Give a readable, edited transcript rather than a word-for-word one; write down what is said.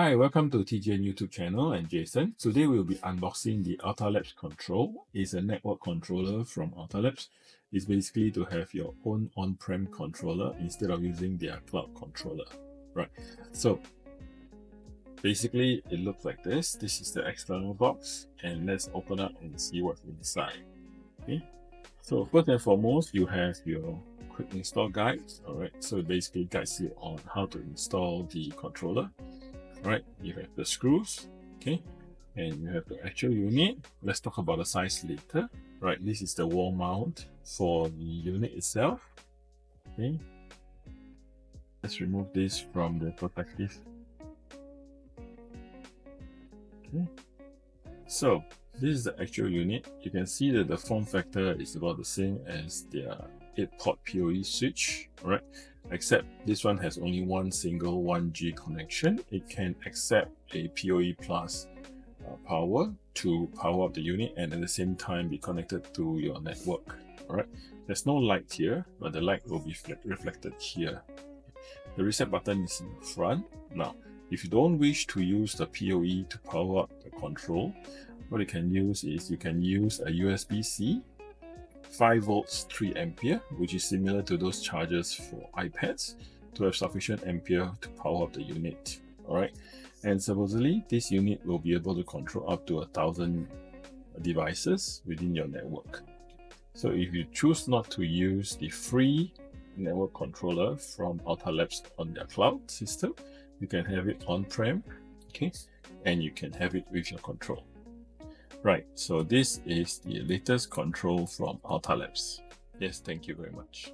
Hi, welcome to TGN YouTube channel. I'm Jason. Today we'll be unboxing the Alta Control. It's a network controller from Alta. It's basically to have your own on-prem controller instead of using their cloud controller. Right. So basically it looks like this. This is the external box, and let's open up and see what's inside. Okay. So first and foremost, you have your quick install guide. Alright, so it basically guides you on how to install the controller. Right, you have the screws, okay, and you have the actual unit. Let's talk about the size later. Right, this is the wall mount for the unit itself. Okay, let's remove this from the protective. Okay, so this is the actual unit. You can see that the form factor is about the same as their 8-port PoE switch, right? Except this one has only one single 1G connection. It can accept a PoE plus power to power up the unit and at the same time be connected to your network. All right. There's no light here, but the light will be reflected here. The reset button is in the front. Now, if you don't wish to use the PoE to power up the control, what you can use is you can use a USB-C 5 volts 3 ampere, which is similar to those chargers for iPads, to have sufficient ampere to power up the unit. Alright, and supposedly this unit will be able to control up to 1,000 devices within your network. So if you choose not to use the free network controller from Alta on their cloud system, you can have it on-prem, okay, and you can have it with your control. Right, so this is the latest control from Alta. Yes, thank you very much.